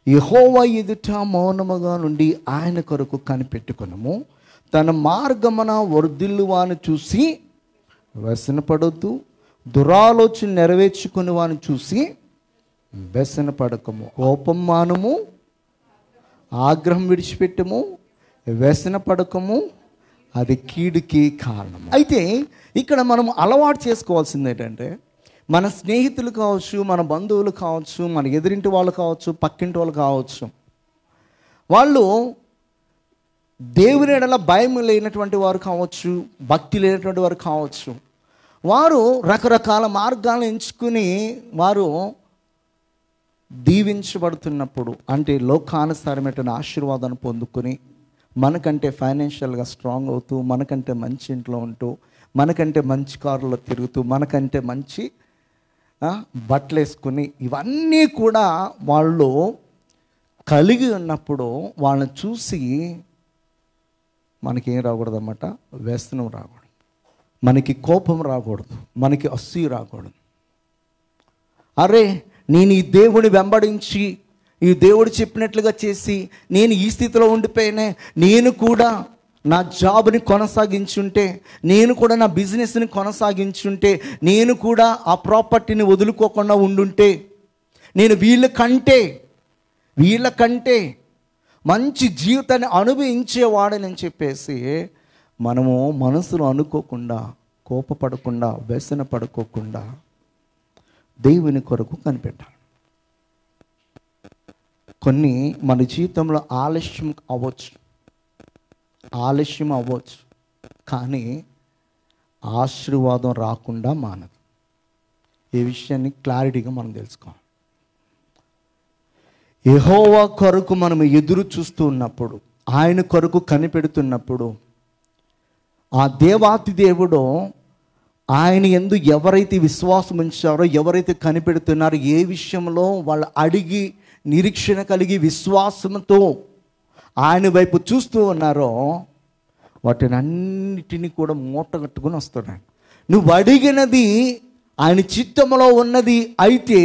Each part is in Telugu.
యెహోవా ఎదుట మౌనముగా నుండి ఆయన కొరకు కనిపెట్టుకొనుము. తన మార్గమున వర్ధిల్లువాని చూసి వ్యసనపడొద్దు. దురాలోచన నెరవేర్చుకుని వాని చూసి వ్యసనపడకము. కోపం మానుము, ఆగ్రహం విడిచిపెట్టము, వ్యసన పడకము, అది కీడుకి కారణం. అయితే ఇక్కడ మనం అలవాటు చేసుకోవాల్సింది ఏంటంటే, మన స్నేహితులు కావచ్చు, మన బంధువులు కావచ్చు, మన ఎదురింటి వాళ్ళు కావచ్చు, పక్కింటి వాళ్ళు కావచ్చు, వాళ్ళు దేవుని ఎడల భయం లేనటువంటి వారు కావచ్చు, భక్తి లేనటువంటి వారు కావచ్చు, వారు రకరకాల మార్గాలను ఎంచుకుని వారు దీవించబడుతున్నప్పుడు, అంటే లోకానుసారమైన ఆశీర్వాదాన్ని పొందుకొని మనకంటే ఫైనాన్షియల్గా స్ట్రాంగ్ అవుతూ, మనకంటే మంచి ఇంట్లో ఉంటూ, మనకంటే మంచి కారులో తిరుగుతూ, మనకంటే మంచి బట్టలు వేసుకుని, ఇవన్నీ కూడా వాళ్ళు కలిగి ఉన్నప్పుడు వాళ్ళని చూసి మనకేం రాకూడదు అన్నమాట, వ్యసనం రాకూడదు, మనకి కోపం రాకూడదు, మనకి అసూయ రాకూడదు. అరే నేను ఈ దేవుని వెంబడించి, ఈ దేవుడు చెప్పినట్లుగా చేసి నేను ఈ స్థితిలో ఉండిపోయినే, నేను కూడా నా జాబ్ని కొనసాగించుంటే, నేను కూడా నా బిజినెస్ని కొనసాగించుంటే, నేను కూడా ఆ ప్రాపర్టీని వదులుకోకుండా ఉండుంటే, నేను వీళ్ళకంటే మంచి జీవితాన్ని అనుభవించేవాడని చెప్పేసి మనము మనసులో అనుకోకుండా, కోపపడకుండా, వ్యసన పడుకోకుండా దేవుని కొరకు కనిపెట్టాలి. కొన్ని మన జీవితంలో ఆలస్యం అవ్వచ్చు, కానీ ఆశీర్వాదం రాకుండా మానదు. ఈ విషయాన్ని క్లారిటీగా మనం తెలుసుకోవాలి. యెహోవా కొరకు మనం ఎదురు చూస్తూ ఉన్నప్పుడు, ఆయన కొరకు కనిపెడుతున్నప్పుడు, ఆ దేవాతి దేవుడు ఆయన యందు ఎవరైతే విశ్వాసం ఉంచారో, ఎవరైతే కనిపెడుతున్నారో, ఏ విషయంలో వాళ్ళు అడిగి నిరీక్షణ కలిగి విశ్వాసంతో ఆయన వైపు చూస్తూ ఉన్నారో, వాటిని అన్నిటినీ కూడా మూటగట్టుకుని వస్తాడు. నువ్వు అడిగినది ఆయన చిత్తంలో ఉన్నది అయితే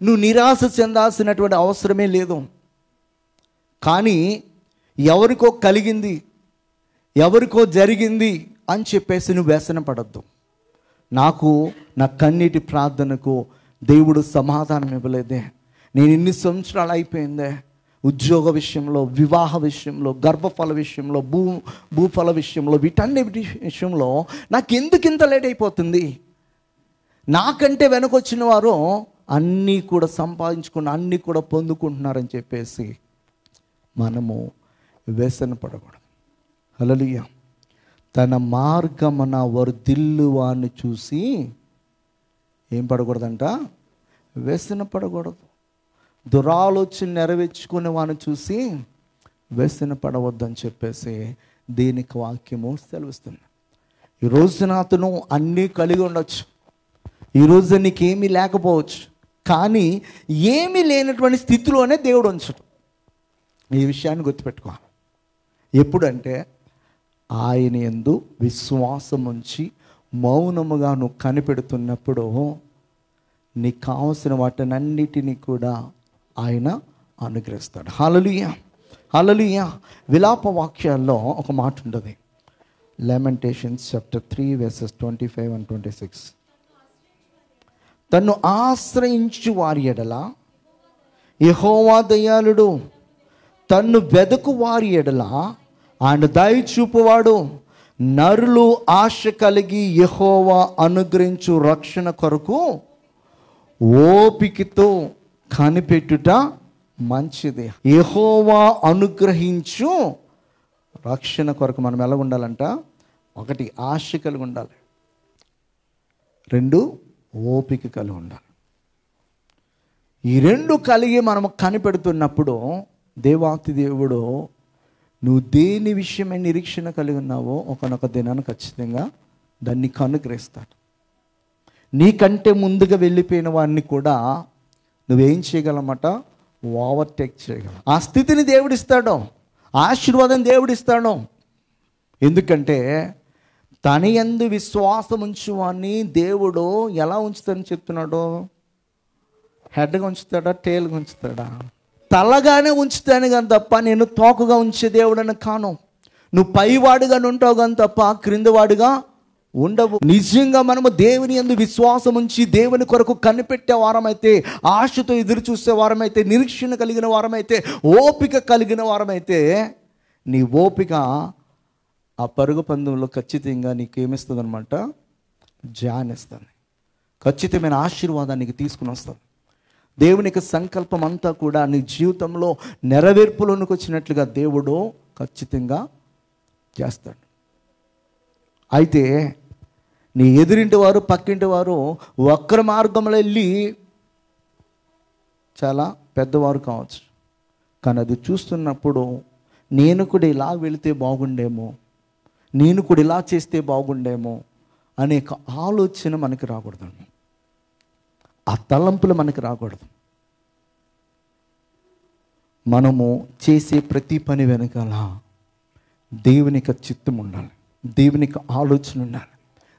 నువ్వు నిరాశ చెందాల్సినటువంటి అవసరమే లేదు. కానీ ఎవరికో కలిగింది, ఎవరికో జరిగింది అని చెప్పేసి నువ్వు వ్యసన పడద్దు. నాకు నా కన్నీటి ప్రార్థనకు దేవుడు సమాధానం ఇవ్వలేదే, నేను ఇన్ని సంవత్సరాలు అయిపోయిందే, ఉద్యోగ విషయంలో, వివాహ విషయంలో, గర్భఫల విషయంలో, భూఫల విషయంలో, వీటన్నిటి విషయంలో నాకు ఎందుకు ఇంత లేట్ అయిపోతుంది? నాకంటే వెనకొచ్చిన వారు అన్నీ కూడా సంపాదించుకుని అన్నీ కూడా పొందుకుంటున్నారని చెప్పేసి మనము వ్యసన పడకూడదు. హల్లెలూయా. తన మార్గమున వర్ధిల్లువాన్ని చూసి ఏం పడకూడదంట, వ్యసన పడకూడదు. దురాలోచన నెరవేర్చుకునే వాడిని చూసి వ్యసన పడవద్దని చెప్పేసి దీనికి వాక్యము సెలవిస్తుంది. ఈ రోజున అతను అన్నీ కలిగి ఉండొచ్చు, ఈరోజు నీకేమీ లేకపోవచ్చు, కానీ ఏమీ లేనటువంటి స్థితిలోనే దేవుడు ఉంచడు. ఈ విషయాన్ని గుర్తుపెట్టుకోవాలి. ఎప్పుడంటే ఆయన యందు విశ్వాసం ఉంచి మౌనముగా నువ్వు కనిపెడుతున్నప్పుడు నీకు కావలసిన వాటినన్నిటినీ కూడా ఆయన అనుగ్రహిస్తాడు. హల్లెలూయా, హల్లెలూయా. విలాప వాక్యాల్లో ఒక మాట ఉంటుంది, లెమెంటేషన్స్ చాప్టర్ 3 verses 25 and 26. తన్ను ఆశ్రయించు వారి ఎడల యెహోవా దయాళుడు, తన్ను వెదకు వారి ఎడల ఆయన దయ చూపువాడు. నరులు ఆశ కలిగి యెహోవా అనుగ్రహించు రక్షణ కొరకు ఓపికతో కనిపెట్టుట మంచిది. యెహోవా అనుగ్రహించు రక్షణ కొరకు మనం ఎలా ఉండాలంట? 1 ఆశ కలిగి ఉండాలి, 2 ఓపిక కలిగి ఉండాలి. ఈ 2 కలిగి మనం కనిపెడుతున్నప్పుడు దేవాతి దేవుడు నువ్వు దేని విషయమై నిరీక్షణ కలిగి ఉన్నావో ఒకనొక దినాన్ని ఖచ్చితంగా దాన్ని అనుగ్రహిస్తాడు. నీకంటే ముందుగా వెళ్ళిపోయిన వాడిని కూడా నువ్వేం చేయగలమట? ఓవర్టేక్ చేయగలవు. ఆ స్థితిని దేవుడిస్తాడు, ఆశీర్వాదం దేవుడిస్తాడు. ఎందుకంటే తన యందు విశ్వాసం ఉంచువాన్ని దేవుడు ఎలా ఉంచుతాడని చెప్తున్నాడు? హెడ్గా ఉంచుతాడా, టేల్గా ఉంచుతాడా? తలగానే ఉంచుతాను కానీ తప్ప నేను తోకగా ఉంచే దేవుడని కాను. నువ్వు పైవాడుగా ఉంటావు కానీ తప్ప క్రిందవాడుగా ఉండవు. నిజంగా మనము దేవుని యందు విశ్వాసం ఉంచి దేవుని కొరకు కనిపెట్టే వారమైతే, ఆశతో ఎదురు చూసే వారమైతే, నిరీక్షణ కలిగిన వారమైతే, ఓపిక కలిగిన వారమైతే, నీ ఓపిక ఆ పరుగు పందెంలో ఖచ్చితంగా నీకేమిస్తుంది అనమాట, జానిస్తుంది. ఖచ్చితమైన ఆశీర్వాదానికి తీసుకుని వస్తుంది. దేవుని యొక్క సంకల్పం అంతా కూడా నీ జీవితంలో నెరవేర్పులోనికి వచ్చినట్లుగా దేవుడు ఖచ్చితంగా చేస్తాడు. అయితే నీ ఎదురింటి వారు, పక్కింటి వారు వక్ర మార్గంలో వెళ్ళి చాలా పెద్దవారు కావచ్చు, కానీ అది చూస్తున్నప్పుడు నేను కూడా ఇలా వెళితే బాగుండేమో, నేను కూడా ఇలా చేస్తే బాగుండేమో అనే ఆలోచన మనకి రాకూడదు. ఆ తలంపులు మనకి రాకూడదు. మనము చేసే ప్రతి పని వెనకాల దేవునికి చిత్తం ఉండాలి, దేవునికి ఆలోచన ఉండాలి,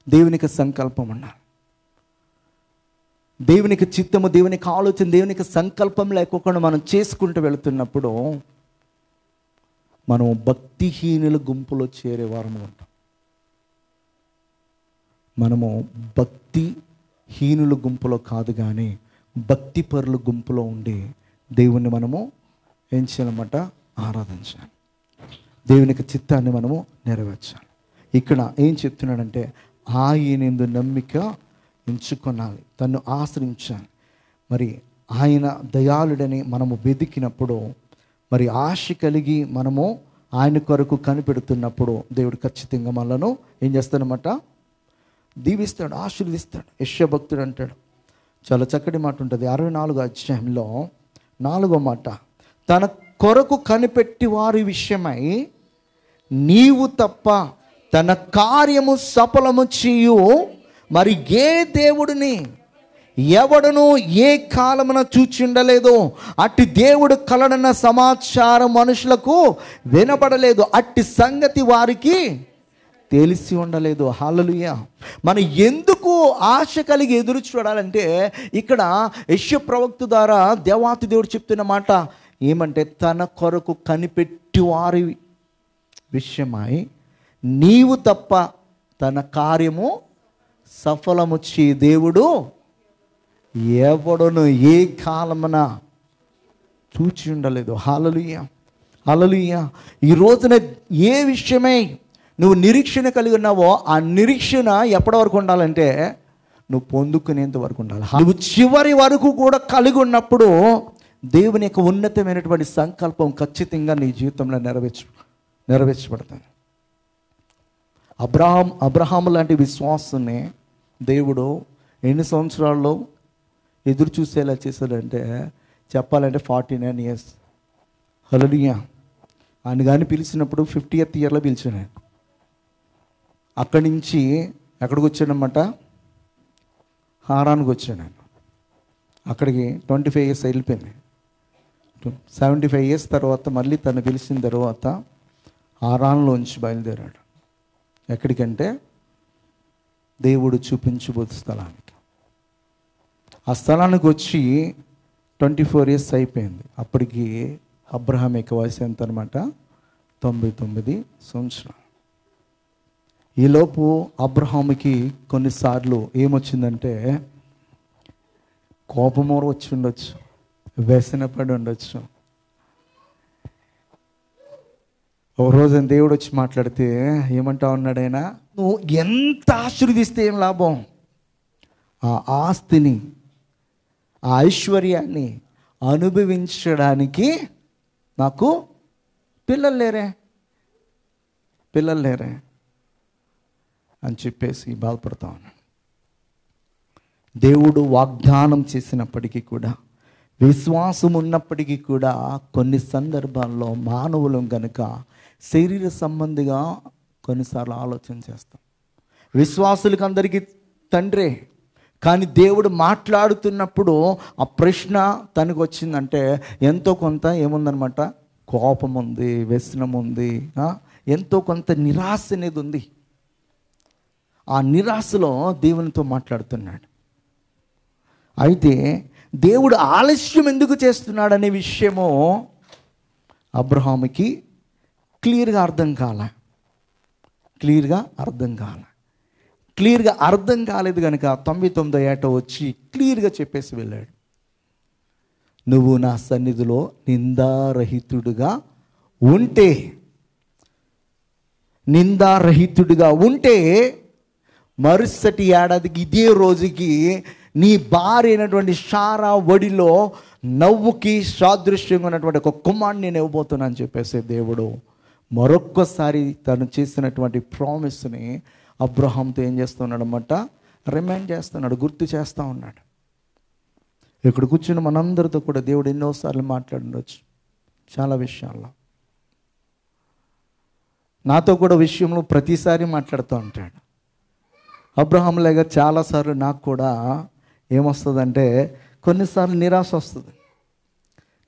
దేవునికి సంకల్పం ఉండాలి. దేవునికి చిత్తము, దేవునికి ఆలోచన, దేవునికి సంకల్పం లేకుండా మనం చేసుకుంటూ వెళుతున్నప్పుడు మనం భక్తిహీనుల గుంపులో చేరేవారము ఉంటాం. మనము భక్తిహీనుల గుంపులో కాదు కానీ భక్తిపరుల గుంపులో ఉండి దేవుణ్ణి మనము ఏం చేయాలన్నమాట, ఆరాధించాలి. దేవునికి చిత్తాన్ని మనము నెరవేర్చాలి. ఇక్కడ ఏం చెప్తున్నాడంటే ఆయనందు నమ్మిక ఉంచుకొనాలి, తను ఆశ్రయించాలి. మరి ఆయన దయాళుడని మనము వెతికినప్పుడు, మరి ఆశ కలిగి మనము ఆయన కొరకు కనిపెడుతున్నప్పుడు దేవుడు ఖచ్చితంగా మనలను ఏం చేస్తాడనమాట, దీవిస్తాడు, ఆశీర్వదిస్తాడు. యెషయా భక్తుడు అంటాడు, చాలా చక్కటి మాట ఉంటుంది 64వ అధ్యాయంలో 4వ మాట, తన కొరకు కనిపెట్టి వారి విషయమై నీవు తప్ప తన కార్యము సఫలము చేయు మరి ఏ దేవుడిని ఎవడును ఏ కాలమున చూచిండలేదు. అట్టి దేవుడు కలడన్న సమాచారం మనుషులకు వినపడలేదు, అట్టి సంగతి వారికి తెలిసి ఉండలేదు. హల్లెలూయా. మనం ఎందుకు ఆశ కలిగి ఎదురు చూడాలంటే ఇక్కడ యెషయా ప్రవక్త ద్వారా దేవాతి దేవుడు చెప్తున్న మాట ఏమంటే, తన కొరకు కనిపెట్టి వారి విషయమై నీవు తప్ప తన కార్యము సఫలము చే దేవుడు ఎవడును ఏ కాలమున చూచి ఉండలేదు. హల్లెలూయా, హల్లెలూయా. ఈ రోజున ఏ విషయమై నువ్వు నిరీక్షణ కలిగి ఉన్నావో ఆ నిరీక్షణ ఎప్పటి వరకు ఉండాలంటే నువ్వు పొందుకునేంత వరకు ఉండాలి. నువ్వు చివరి వరకు కూడా కలిగి ఉన్నప్పుడు దేవుని యొక్క ఉన్నతమైనటువంటి సంకల్పం ఖచ్చితంగా నీ జీవితంలో నెరవేర్చబడుతుంది. అబ్రహాము లాంటి విశ్వాసాన్ని దేవుడు ఎన్ని సంవత్సరాల్లో ఎదురు చూసేలా చేశాడంటే చెప్పాలంటే 49 years. హల్లెలూయా. ఆయన కానీ పిలిచినప్పుడు 50th yearలో పిలిచాను. అక్కడి నుంచి ఎక్కడికి వచ్చాడనమాట, హారానికి వచ్చాను. నేను అక్కడికి 25 years వెళ్ళిపోయింది. 75 years తర్వాత మళ్ళీ తను పిలిచిన తర్వాత హారాన్లోంచి బయలుదేరాడు. ఎక్కడికంటే దేవుడు చూపించబోతు స్థలానికి. ఆ స్థలానికి వచ్చి 24 years అయిపోయింది. అప్పటికి అబ్రహాం యొక్క వయసు ఎంత అనమాట, 99 సంవత్సరాలు. ఈలోపు అబ్రహాముకి కొన్నిసార్లు ఏమొచ్చిందంటే కోపము వచ్చి ఉండొచ్చు, వ్యసనపడి ఉండొచ్చు. ఒక రోజు దేవుడు వచ్చి మాట్లాడితే ఏమంటా ఉన్నాడు ఆయన, నువ్వు ఎంత ఆశీర్వదిస్తే ఏం లాభం, ఆ ఆస్తిని ఆ ఐశ్వర్యాన్ని అనుభవించడానికి నాకు పిల్లలు లేరే అని చెప్పేసి బాధపడతా ఉన్నాను. దేవుడు వాగ్దానం చేసినప్పటికీ కూడా, విశ్వాసం ఉన్నప్పటికీ కూడా కొన్ని సందర్భాల్లో మానవులం కనుక శరీర సంబంధిగా కొన్నిసార్లు ఆలోచన చేస్తాం. విశ్వాసులకు అందరికీ తండ్రే, కానీ దేవుడు మాట్లాడుతున్నప్పుడు ఆ ప్రశ్న తనకు వచ్చిందంటే ఎంతో కొంత ఏముందనమాట, కోపం ఉంది, వ్యసనం ఉంది, ఎంతో కొంత నిరాశ అనేది ఉంది. ఆ నిరాశలో దేవునితో మాట్లాడుతున్నాడు. అయితే దేవుడు ఆలస్యం ఎందుకు చేస్తున్నాడనే విషయము అబ్రహాముకి క్లియర్గా అర్థం కాలేదు కనుక 99 ఏట వచ్చి క్లియర్గా చెప్పేసి వెళ్ళాడు, నువ్వు నా సన్నిధిలో నిందారహితుడిగా ఉంటే మరుసటి ఏడాదికి ఇదే రోజుకి నీ భార్య అయినటువంటి శారా ఒడిలో నవ్వుకి సాదృశ్యంగా ఉన్నటువంటి ఒక కుమారుని నేను ఇవ్వబోతున్నా అని చెప్పేసి దేవుడు మరొక్కసారి తను చేసినటువంటి ప్రామిస్ని అబ్రహాంతో ఏం చేస్తున్నాడు అన్నమాట, రిమైండ్ చేస్తున్నాడు, గుర్తు చేస్తూ ఉన్నాడు. ఇక్కడ కూర్చున్న మనందరితో కూడా దేవుడు ఎన్నోసార్లు మాట్లాడుండొచ్చు చాలా విషయాల్లో. నాతో కూడా విషయంలో ప్రతిసారి మాట్లాడుతూ ఉంటాడు. అబ్రహాం లాగా చాలాసార్లు నాకు కూడా ఏమొస్తుందంటే కొన్నిసార్లు నిరాశ వస్తుంది.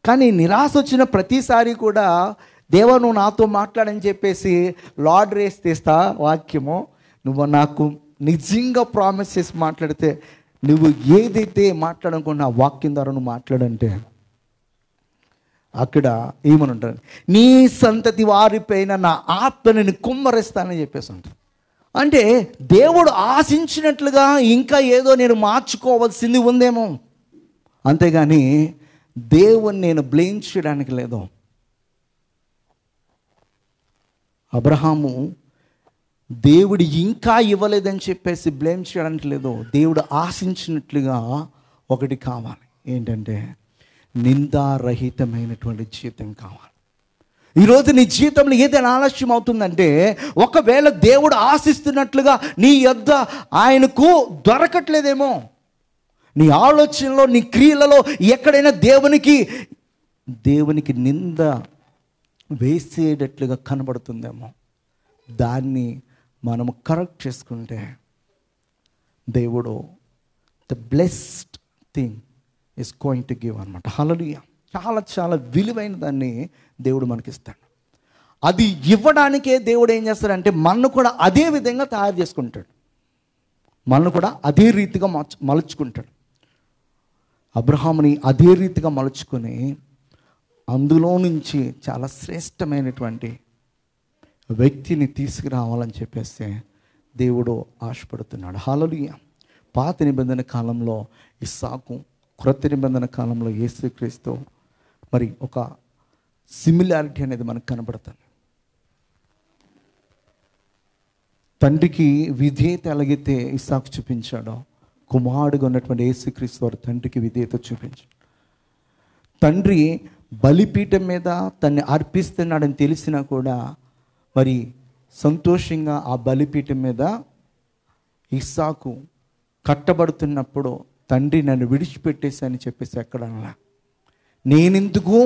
కానీ నిరాశ వచ్చిన ప్రతిసారి కూడా దేవా నువ్వు నాతో మాట్లాడని చెప్పేసి లార్డ్ రేస్ తీస్తా వాక్యము, నువ్వు నాకు నిజంగా ప్రామిస్ చేసి మాట్లాడితే, నువ్వు ఏదైతే మాట్లాడనుకున్నా ఆ వాక్యం ద్వారా నువ్వు మాట్లాడంటే అక్కడ ఏమని ఉంటాను, నీ సంతతి వారిపైన నా ఆత్మని నేను కుమ్మరిస్తానని చెప్పేసి ఉంటాను. అంటే దేవుడు ఆశించినట్లుగా ఇంకా ఏదో నేను మార్చుకోవాల్సింది ఉందేమో, అంతేగాని దేవుని నేను బ్లేమ్ చేయడానికి లేదు. అబ్రహాము దేవుడు ఇంకా ఇవ్వలేదని చెప్పేసి బ్లేమ్ చేయడానికి లేదు. దేవుడు ఆశించినట్లుగా ఒకటి కావాలి, ఏంటంటే నిందారహితమైనటువంటి జీవితం కావాలి. ఈరోజు నీ జీవితంలో ఏదైనా ఆలస్యం అవుతుందంటే, ఒకవేళ దేవుడు ఆశిస్తున్నట్లుగా నీ యొద్ద ఆయనకు దొరకట్లేదేమో, నీ ఆలోచనలో నీ క్రియలలో ఎక్కడైనా దేవునికి నింద వేసేటట్లుగా కనబడుతుందేమో, దాన్ని మనము కరెక్ట్ చేసుకుంటే దేవుడు the blessed thing is going to give అనమాట. హల్లెలూయా. చాలా చాలా విలువైన దాన్ని దేవుడు మనకిస్తాడు. అది ఇవ్వడానికే దేవుడు ఏం చేస్తాడంటే మనను కూడా అదే విధంగా తయారు చేసుకుంటాడు, మనను కూడా అదే రీతిగా మలుచుకుంటాడు. అబ్రహాముని అదే రీతిగా మలుచుకొని అందులో నుంచి చాలా శ్రేష్టమైనటువంటి వ్యక్తిని తీసుకురావాలని చెప్పేసి దేవుడు ఆశపడుతున్నాడు. హల్లెలూయా. పాత నిబంధన కాలంలో ఇస్సాకు, క్రొత్త నిబంధన కాలంలో యేసుక్రీస్తు, మరి ఒక సిమిలారిటీ అనేది మనకు కనబడుతుంది. తండ్రికి విధేయత ఎలాగైతే ఇస్సాకు చూపించాడో, కుమారుడుగా ఉన్నటువంటి యేసుక్రీస్తు వారు తండ్రికి విధేయత చూపించాడు. తండ్రి బలిపీఠం మీద తన్ని అర్పిస్తున్నాడని తెలిసినా కూడా మరి సంతోషంగా ఆ బలిపీఠం మీద ఇస్సాకు కట్టబడుతున్నప్పుడు తండ్రి నన్ను విడిచిపెట్టేసి అని చెప్పేసి ఎక్కడనలా, నేనెందుకు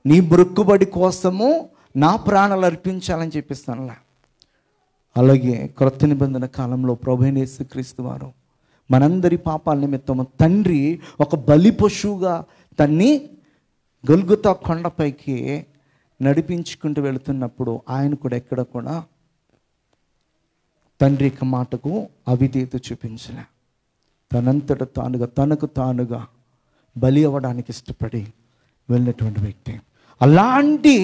నీ మొక్కుబడి కోసము నా ప్రాణాలు అర్పించాలని చెప్పిస్తానులా. అలాగే క్రొత్త నిబంధన కాలంలో ప్రభువైన యేసుక్రీస్తు వారు మనందరి పాపాల నిమిత్తము తండ్రి ఒక బలి పశువుగా తన్ని గొల్గొతా కొండపైకి నడిపించుకుంటూ వెళుతున్నప్పుడు ఆయన కూడా ఎక్కడ కూడా తండ్రి యొక్క మాటకు అవిధేయత చూపించలే. తనంతట తానుగా తనకు తానుగా బలి అవ్వడానికి ఇష్టపడి వెళ్ళినటువంటి వ్యక్తి. అలాంటి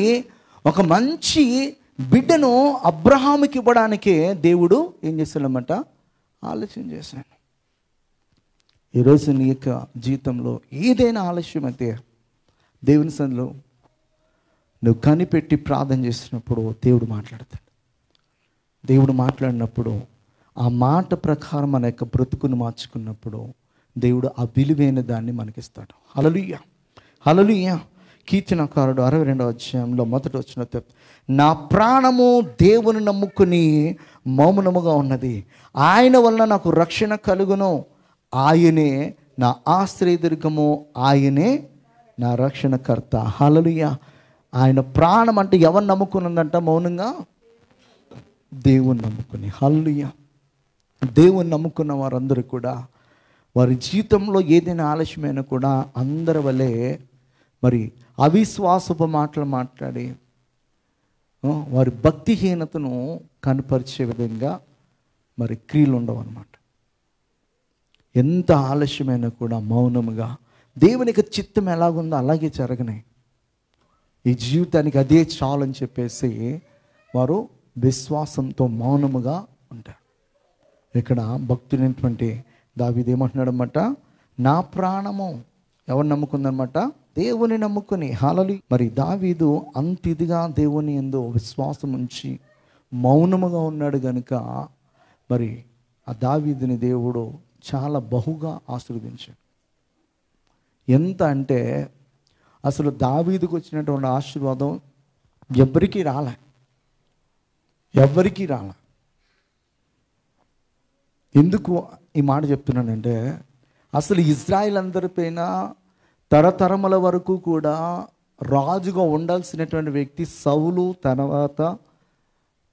ఒక మంచి బిడ్డను అబ్రహాముకి ఇవ్వడానికే దేవుడు ఏం చేశాడన్నమాట, ఆలోచన చేశాను. ఈరోజు నీ యొక్క జీవితంలో ఏదైనా ఆలస్యం అయితే దేవుని సన్నిధిలో నువ్వు కనిపెట్టి ప్రార్థన చేసినప్పుడు దేవుడు మాట్లాడతాడు. దేవుడు మాట్లాడినప్పుడు ఆ మాట ప్రకారం మన యొక్క బ్రతుకును మార్చుకున్నప్పుడు దేవుడు ఆ విలువైన దాన్ని మనకిస్తాడు. హల్లెలూయా. హల్లెలూయా. కీర్తనకారుడు 62వ అధ్యాయంలో మొదటి వచనంలో, నా ప్రాణము దేవుని నమ్ముకుని మౌనముగా ఉన్నది, ఆయన వలన నాకు రక్షణ కలుగును, ఆయనే నా ఆశ్రయదుర్గము, ఆయనే నా రక్షణకర్త. హల్లెలూయా. ఆయన ప్రాణం అంటే ఎవరు నమ్ముకున్నదంట? మౌనంగా దేవుని నమ్ముకుని. హల్లెలూయా. దేవుని నమ్ముకున్న వారందరూ కూడా వారి జీవితంలో ఏదైనా ఆలస్యమైనా కూడా అందరి వలె మరి అవిశ్వాసపు మాటలు మాట్లాడి వారి భక్తిహీనతను కనపరిచే విధంగా మరి క్రియలు ఉండవు అన్నమాట. ఎంత ఆలస్యమైనా కూడా మౌనముగా దేవునికి చిత్తం ఎలాగుందో అలాగే జరగనే, ఈ జీవితానికి అదే చాలని చెప్పేసి వారు విశ్వాసంతో మౌనముగా ఉంటారు. ఇక్కడ భక్తుడైనటువంటి దావీదు ఏమంటున్నాడన్నమాట, నా ప్రాణము ఎవరు నమ్ముకుందనమాట, దేవుని నమ్ముకుని. హల్లెలూయా. మరి దావీదు అంత ఇదిగా దేవుని యందు విశ్వాసం ఉంచి మౌనముగా ఉన్నాడు కనుక మరి ఆ దావీదుని దేవుడు చాలా బహుగా ఆశీర్వదించాడు. ఎంత అంటే అసలు దావీదుకు వచ్చినటువంటి ఆశీర్వాదం ఎవ్వరికీ రాలే. ఎందుకు ఈ మాట చెప్తున్నానంటే, అసలు ఇజ్రాయిల్ అందరిపైన తరతరముల వరకు కూడా రాజుగా ఉండాల్సినటువంటి వ్యక్తి సౌలు, తర్వాత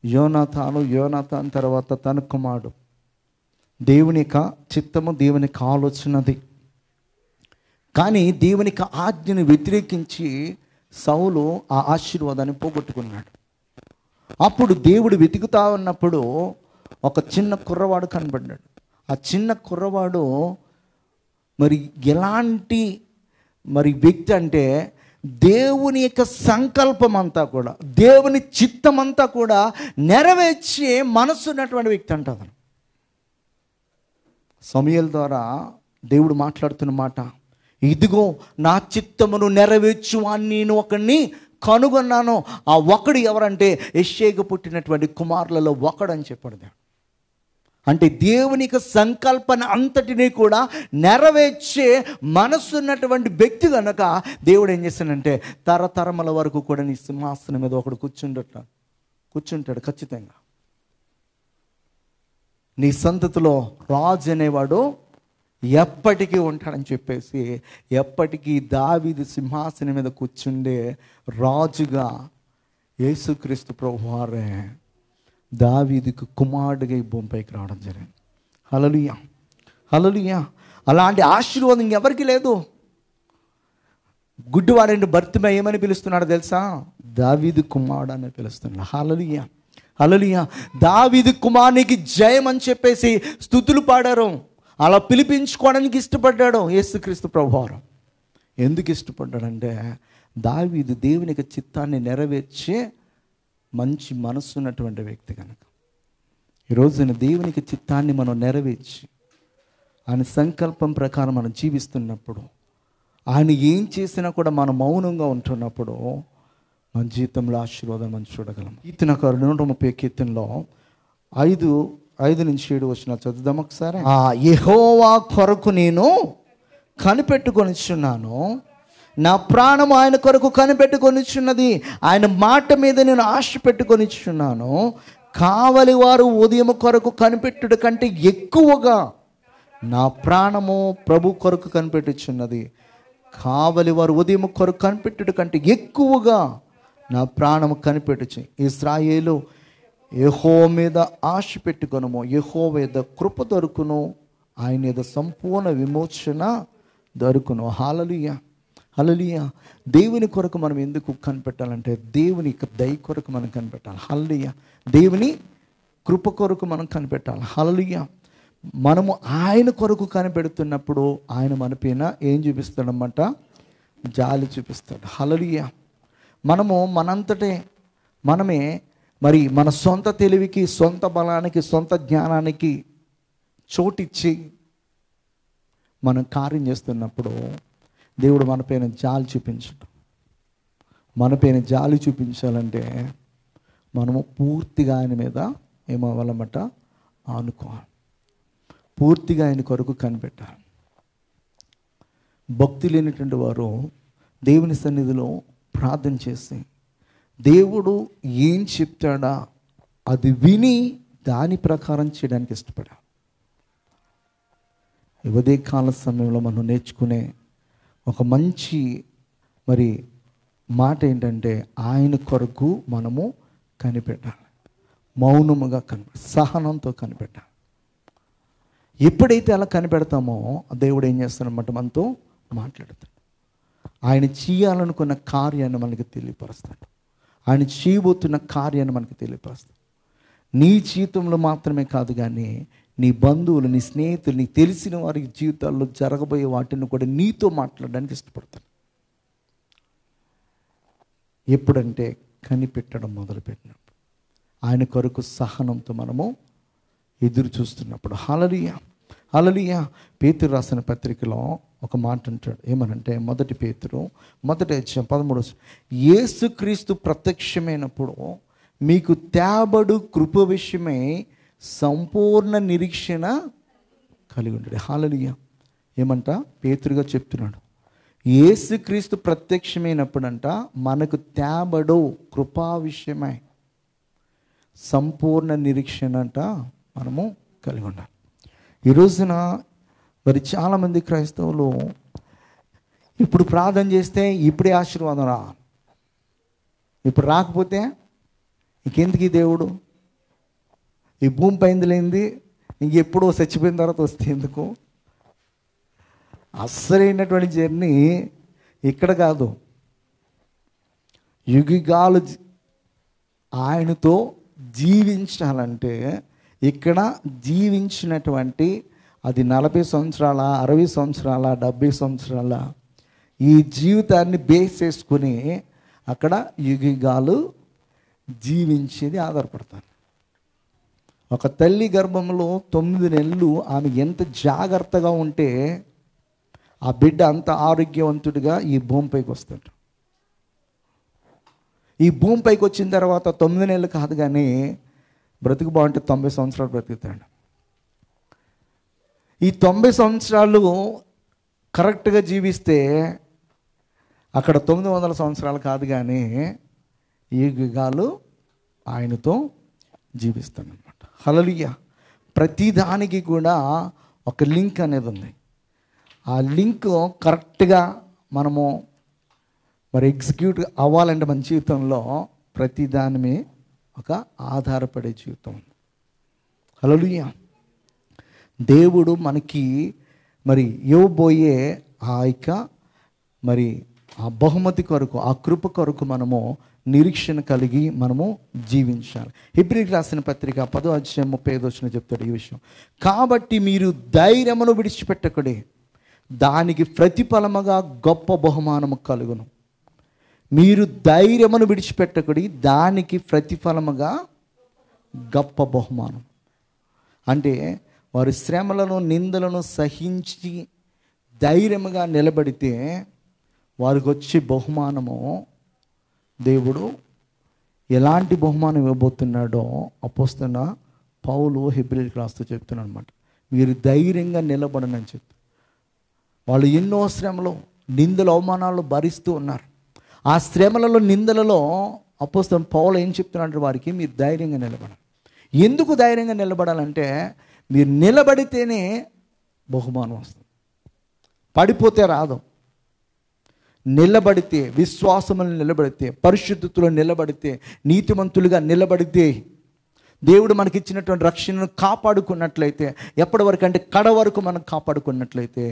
యోనాతాన్ తర్వాత తన కుమారుడు. దేవుని యొక్క చిత్తము, దేవుని యొక్క ఆలోచనది. కానీ దేవుని యొక్క ఆజ్ఞను వ్యతిరేకించి సౌలు ఆ ఆశీర్వాదాన్ని పోగొట్టుకున్నాడు. అప్పుడు దేవుడు వెతుకుతా ఉన్నప్పుడు ఒక చిన్న కుర్రవాడు కనబడ్డాడు. ఆ చిన్న కుర్రవాడు మరి ఎలాంటి వ్యక్తి అంటే, దేవుని యొక్క సంకల్పం అంతా కూడా, దేవుని చిత్తం అంతా కూడా నెరవేర్చే మనసు ఉన్నటువంటి వ్యక్తి అంట అతను. సమూయేలు ద్వారా దేవుడు మాట్లాడుతున్న మాట, ఇదిగో నా చిత్తమును నెరవేర్చు అని నేను ఒకడిని కనుగొన్నాను. ఆ ఒకడు ఎవరంటే యెష్షయికి పుట్టినటువంటి కుమారులలో ఒకడని చెప్పాడు. అంటే దేవుని యొక్క సంకల్పన అంతటినీ కూడా నెరవేర్చే మనసున్నటువంటి వ్యక్తి కనుక దేవుడు ఏం చేశానంటే, తరతరముల వరకు కూడా నీ సింహాసనం మీద ఒకడు కూర్చుంటాడు ఖచ్చితంగా. నీ సంతతిలో రాజు అనేవాడు ఎప్పటికీ ఉంటాడని చెప్పేసి, ఎప్పటికీ దావీదు సింహాసనం మీద కూర్చుండే రాజుగా యేసుక్రీస్తు ప్రభువారే దావీదుకు కుమారుడిగా ఈ భూమిపైకి రావడం జరిగింది. హల్లెలూయా. అలాంటి ఆశీర్వాదం ఎవరికి లేదు. గుడ్డివాడిని భర్తీమయి ఏమని పిలుస్తున్నాడు తెలుసా, దావీదు కుమారుడు అని పిలుస్తున్నాడు. హల్లెలూయా. దావీదు కుమారునికి జయం అని చెప్పేసి స్తుతులు పాడారు. అలా పిలిపించుకోవడానికి ఇష్టపడ్డాడు యేసుక్రీస్తు ప్రభువారు. ఎందుకు ఇష్టపడ్డాడంటే, దావీదు దేవునికి చిత్తాన్ని నెరవేర్చే మంచి మనస్సు ఉన్నటువంటి వ్యక్తి కనుక. ఈరోజున దేవునికి చిత్తాన్ని మనం నెరవేర్చి ఆయన సంకల్పం ప్రకారం మనం జీవిస్తున్నప్పుడు, ఆయన ఏం చేసినా కూడా మనం మౌనంగా ఉంటున్నప్పుడు మన జీవితంలో ఆశీర్వాదం మనం చూడగలం. కీర్తనకారుడు 130 కీర్తనలో 5-7 వచ్చిన చదువుదాం ఒకసారి. యెహోవా కొరకు నేను కనిపెట్టుకొనిచున్నాను, నా ప్రాణం ఆయన కొరకు కనిపెట్టుకొనిచున్నది, ఆయన మాట మీద నేను ఆశ పెట్టుకొనిచున్నాను. కావలి వారు ఉదయం కొరకు కనిపెట్టుట కంటే ఎక్కువగా నా ప్రాణము ప్రభు కొరకు కనిపెట్టుచున్నది. కావలి వారు ఉదయం కొరకు కనిపెట్టుట కంటే ఎక్కువగా నా ప్రాణము కనిపెట్టుచు. ఇశ్రాయేలు, యెహోవా మీద ఆశ పెట్టుకొనుము, యెహోవా మీద కృప దొరుకును, ఆయన మీద సంపూర్ణ విమోచన దొరుకును. హల్లెలూయా. దేవుని కొరకు మనం ఎందుకు కనిపెట్టాలంటే, దేవుని యొక్క దయ కొరకు మనం కనిపెట్టాలి. హల్లెలూయా. దేవుని కృప కొరకు మనం కనిపెట్టాలి. హల్లెలూయా. మనము ఆయన కొరకు కనిపెడుతున్నప్పుడు ఆయన మన పైన ఏం చూపిస్తాడన్నమాట, జాలి చూపిస్తాడు. హల్లెలూయా. మనము మనంతటే మనమే మన సొంత తెలివికి, సొంత బలానికి, సొంత జ్ఞానానికి చోటిచ్చి మనం కార్యం చేస్తున్నప్పుడు దేవుడు మన పైన జాలి చూపించడు. మన పైన జాలి చూపించాలంటే మనము పూర్తిగా ఆయన మీద ఏమవ్వాలన్నమాట, ఆనుకోవాలి. పూర్తిగా ఆయన కొరకు కనిపెట్టాలి. భక్తి లేనటువంటి వారు దేవుని సన్నిధిలో ప్రార్థన చేసి దేవుడు ఏం చెప్తాడా అది విని దాని ప్రకారం చేయడానికి ఇష్టపడాలి. ఉదయ కాల సమయంలో మనం నేర్చుకునే ఒక మంచి మాట ఏంటంటే, ఆయన కొరకు మనము కనిపెట్టాలి. మౌనముగా సహనంతో కనిపెట్టాలి. ఎప్పుడైతే అలా కనిపెడతామో దేవుడు ఏం చేస్తాడన్నమాట, మనతో మాట్లాడతాడు. ఆయన చేయాలనుకున్న కార్యాన్ని మనకి తెలియపరుస్తాడు. ఆయన చేయబోతున్న కార్యాన్ని మనకి తెలియపరుస్తాడు. నీ జీవితంలో మాత్రమే కాదు, కానీ నీ బంధువులు, నీ స్నేహితులు, నీకు తెలిసిన వారి జీవితాల్లో జరగబోయే వాటిని కూడా నీతో మాట్లాడడానికి ఇష్టపడతాను. ఎప్పుడంటే కనిపెట్టడం మొదలుపెట్టినప్పుడు, ఆయన కొరకు సహనంతో మనము ఎదురు చూస్తున్నప్పుడు. హల్లెలూయా, హల్లెలూయా. పేతురు రాసిన పత్రికలో ఒక మాట అంటాడు. ఏమనంటే, 1 పేతురు 1:13, యేసుక్రీస్తు ప్రత్యక్షమైనప్పుడు మీకు తేబడు కృప విషయమై సంపూర్ణ నిరీక్షణ కలిగి ఉండడు. హల్లెలూయా. ఏమంట పేతురుగా చెప్తున్నాడు, యేసుక్రీస్తు ప్రత్యక్షమైనప్పుడంట మనకు తేబడు కృపా విషయమై సంపూర్ణ నిరీక్షణ అంట మనము కలిగి ఉండాలి. ఈ రోజున మరి చాలామంది క్రైస్తవులు ఇప్పుడు ప్రార్థన చేస్తే ఇప్పుడే ఆశీర్వాదం రా, ఇప్పుడు రాకపోతే ఇంకెందుకు ఈ దేవుడు, ఈ భూమి పైంది లేనిది ఇంకెప్పుడో చచ్చిపోయిన తర్వాత వస్తే ఎందుకు? అస్సలైనటువంటి జర్నీ ఇక్కడ కాదు, యుగాలు ఆయనతో జీవించాలంటే ఇక్కడ జీవించినటువంటి అది 40 సంవత్సరాల, 60 సంవత్సరాల, 70 సంవత్సరాల ఈ జీవితాన్ని బేస్ చేసుకుని అక్కడ యుగాలు జీవించేది ఆధారపడతాను. ఒక తల్లి గర్భంలో 9 నెలలు ఆమె ఎంత జాగ్రత్తగా ఉంటే ఆ బిడ్డ అంత ఆరోగ్యవంతుడిగా ఈ భూమిపైకి వస్తాడు. ఈ భూమిపైకి వచ్చిన తర్వాత 9 నెలలు కాదు కానీ బ్రతుకు బాగుంటే 90 సంవత్సరాలు బ్రతుకుతాడు. ఈ 90 సంవత్సరాలు కరెక్ట్గా జీవిస్తే అక్కడ 900 సంవత్సరాలు కాదు కానీ ఈ యుగాలు ఆయనతో జీవిస్తాడనమాట. హల్లెలూయా. ప్రతిదానికి కూడా ఒక లింక్ అనేది ఉంది. ఆ లింక్ కరెక్ట్గా మనము మరి ఎగ్జిక్యూట్ అవ్వాలంటే మన జీవితంలో ప్రతిదాని ఒక ఆధారపడే జీవితం ఉంది. హల్లెలూయా. దేవుడు మనకి మరి ఇవ్వబోయే ఆ యొక్క మరి ఆ బహుమతి కొరకు, ఆ కృప కొరకు మనము నిరీక్షణ కలిగి మనము జీవించాలి. హెబ్రీయులకు రాసిన పత్రిక 10:35 చెప్తాడు ఈ విషయం. కాబట్టి మీరు ధైర్యమును విడిచిపెట్టకుడి, దానికి ప్రతిఫలముగా గొప్ప బహుమానము కలుగును. మీరు ధైర్యమును విడిచిపెట్టకుడి, దానికి ప్రతిఫలముగా గొప్ప బహుమానం. అంటే వారి శ్రమలను, నిందలను సహించి ధైర్యముగా నిలబడితే వారికి వచ్చే బహుమానము దేవుడు ఎలాంటి బహుమానం ఇవ్వబోతున్నాడో అపోస్తలుడైన పౌలు హెబ్రీయులకు రాస్తూ చెప్తున్నాడు అనమాట. మీరు ధైర్యంగా నిలబడనని చెప్పి వాళ్ళు ఎన్నో శ్రమలు, నిందలు, అవమానాలు భరిస్తూ ఉన్నారు. ఆ శ్రమలలో, నిందలలో అపోస్తలుడైన పౌలు ఏం చెప్తున్నాడు వారికి, మీరు ధైర్యంగా నిలబడాలి. ఎందుకు ధైర్యంగా నిలబడాలంటే మీరు నిలబడితేనే బహుమానం వస్తుంది, పడిపోతే రాదు. నిలబడితే, విశ్వాసములు నిలబడితే, పరిశుద్ధతలో నిలబడితే, నీతిమంతులుగా నిలబడితే, దేవుడు మనకిచ్చినటువంటి రక్షణను కాపాడుకున్నట్లయితే, ఎప్పటి వరకు అంటే కడ వరకు మనం కాపాడుకున్నట్లయితే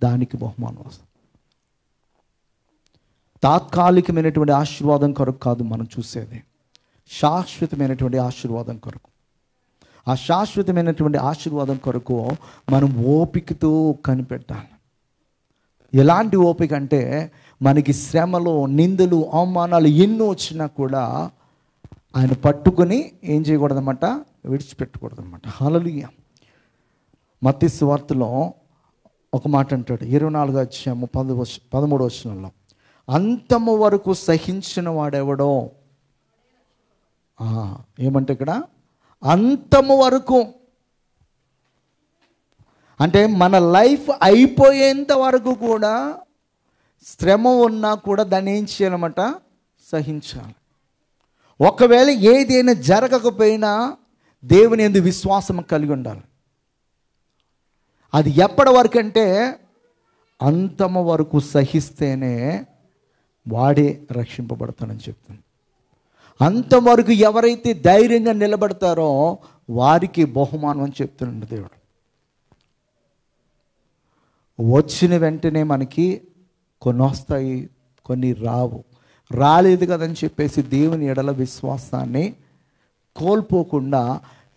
దానికి బహుమానం వస్తుంది. తాత్కాలికమైనటువంటి ఆశీర్వాదం కొరకు కాదు మనం చూసేది, శాశ్వతమైనటువంటి ఆశీర్వాదం కొరకు. ఆ శాశ్వతమైనటువంటి ఆశీర్వాదం కొరకు మనం ఓపికతో కనిపెట్టాలి. ఎలాంటి ఓపిక అంటే మనకి శ్రమలు, నిందలు, అవమానాలు ఎన్నో వచ్చినా కూడా ఆయన పట్టుకొని ఏం చేయకూడదన్నమాట, విడిచిపెట్టకూడదన్నమాట. హల్లెలూయా. మత్తయి సువార్తలో ఒక మాట అంటాడు, 24:13 అంతము వరకు సహించిన వాడెవడో. ఏమంటే ఇక్కడ అంతము వరకు అంటే మన లైఫ్ అయిపోయేంత వరకు కూడా శ్రమ ఉన్నా కూడా దాన్ని ఏం చేయాలన్నమాట, సహించాలి. ఒకవేళ ఏదైనా జరగకపోయినా దేవుని యందు విశ్వాసం కలిగి ఉండాలి. అది ఎప్పటి వరకు అంటే అంతము వరకు సహిస్తేనే వాడే రక్షింపబడతానని చెప్తాను. అంతవరకు ఎవరైతే ధైర్యంగా నిలబడతారో వారికి బహుమానం అని చెప్తున్నాడు దేవుడు. వచ్చిన వెంటనే మనకి కొన్ని వస్తాయి, కొన్ని రావు. రాలేదు కదని చెప్పేసి దేవుని ఎడల విశ్వాసాన్ని కోల్పోకుండా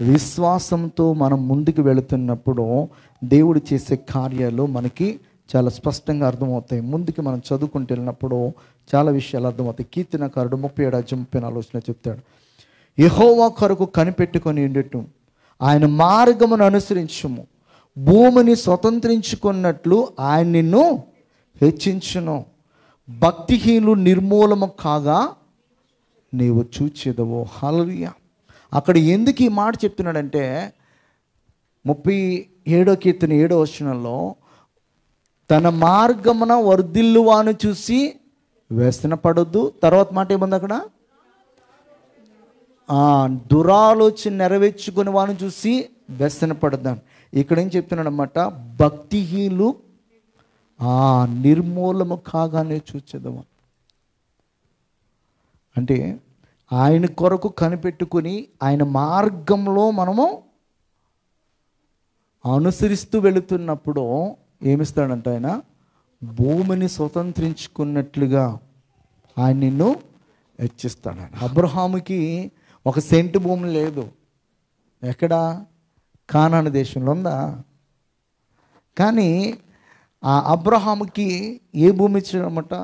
విశ్వాసంతో మనం ముందుకు వెళుతున్నప్పుడు దేవుడు చేసే కార్యాలు మనకి చాలా స్పష్టంగా అర్థమవుతాయి. ముందుకు మనం చదువుకుంటూ వెళ్ళినప్పుడు చాలా విషయాలు అర్థమవుతాయి. కీర్తనకారుడు 37:34 చెప్తాడు, యెహోవా కొరకు కనిపెట్టుకొని ఉండటం, ఆయన మార్గమును అనుసరించుము, భూమిని స్వతంత్రించుకున్నట్లు ఆయన నిన్ను హెచ్చించును, భక్తిహీనులు నిర్మూలము కాగా నీవు చూచెదవు. హల్లెలూయా. అక్కడ ఎందుకు ఈ మాట చెప్తున్నాడంటే 37వ కీర్తన 7వ వచనంలో, తన మార్గమున వర్ధిల్లువాను చూసి వ్యసనపడొద్దు. తర్వాత మాట ఏముంది అక్కడ? దురాలోచన నెరవేర్చుకుని వాను చూసి వ్యసనపడద్దాను. ఇక్కడ ఏం చెప్తున్నాడు అన్నమాట, భక్తిహీనులు నిర్మూలము కాగానే చూచేద్దాం. అంటే ఆయన కొరకు కనిపెట్టుకుని ఆయన మార్గంలో మనము అనుసరిస్తూ వెళుతున్నప్పుడు ఏమిస్తాడంట, ఆయన భూమిని స్వతంత్రించుకున్నట్లుగా ఆయన నిన్ను హెచ్చిస్తాడు. అబ్రహాముకి 1 సెంటు భూమి లేదు. ఎక్కడ? కానాను దేశంలో ఉందా? కానీ ఆ అబ్రహాముకి ఏ భూమి ఇచ్చాడనమాట?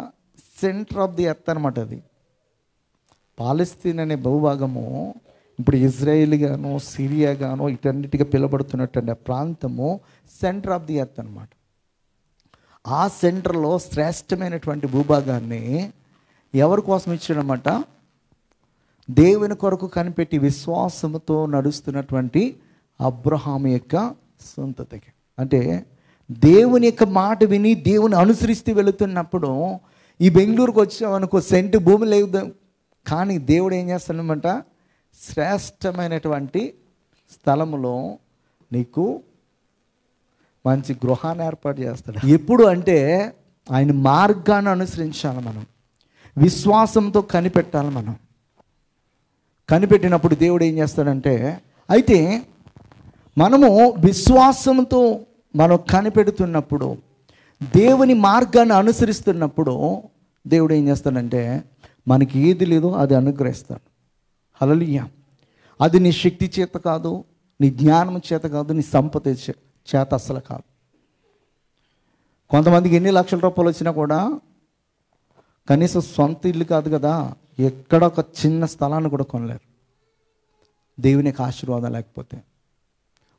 సెంటర్ ఆఫ్ ది ఎర్త్ అనమాట. అది పాలస్తీన్ అనే భూభాగము ఇప్పుడు ఇజ్రాయిల్ గాను సిరియా గాను ఇటన్నిటిగా పిలువబడుతున్నటువంటి ప్రాంతము సెంటర్ ఆఫ్ ది ఎర్త్ అనమాట. ఆ సెంటర్లో శ్రేష్టమైనటువంటి భూభాగాన్ని ఎవరి కోసం ఇచ్చాడనమాట? దేవుని కొరకు కనిపెట్టి విశ్వాసముతో నడుస్తున్నటువంటి అబ్రహాము యొక్క సంతతికి. అంటే దేవుని యొక్క మాట విని దేవుని అనుసరిస్తూ వెళుతున్నప్పుడు ఈ బెంగళూరుకు వచ్చామనుకో, సెంటు భూమి లేదు, కానీ దేవుడు ఏం చేస్తాడనమాట, శ్రేష్టమైనటువంటి స్థలములో నీకు మంచి గృహాన్ని ఏర్పాటు చేస్తాడు. ఎప్పుడు అంటే ఆయన మార్గాన్ని అనుసరించాలి, మనం విశ్వాసంతో కనిపెట్టాలి. మనం కనిపెట్టినప్పుడు దేవుడు ఏం చేస్తాడంటే, అయితే మనము విశ్వాసంతో మనం కనిపెడుతున్నప్పుడు, దేవుని మార్గాన్ని అనుసరిస్తున్నప్పుడు దేవుడు ఏం చేస్తాడంటే మనకి ఏది లేదో అది అనుగ్రహిస్తాడు. హల్లెలూయా. అది నీ శక్తి చేత కాదు, నీ జ్ఞానం చేత కాదు, నీ సంపద చేత అసలు కాదు. కొంతమందికి ఎన్ని లక్షల రూపాయలు వచ్చినా కూడా కనీసం సొంత ఇల్లు కాదు కదా, ఎక్కడ ఒక చిన్న స్థలాన్ని కూడా కొనలేరు. దేవునికి ఆశీర్వాదం లేకపోతే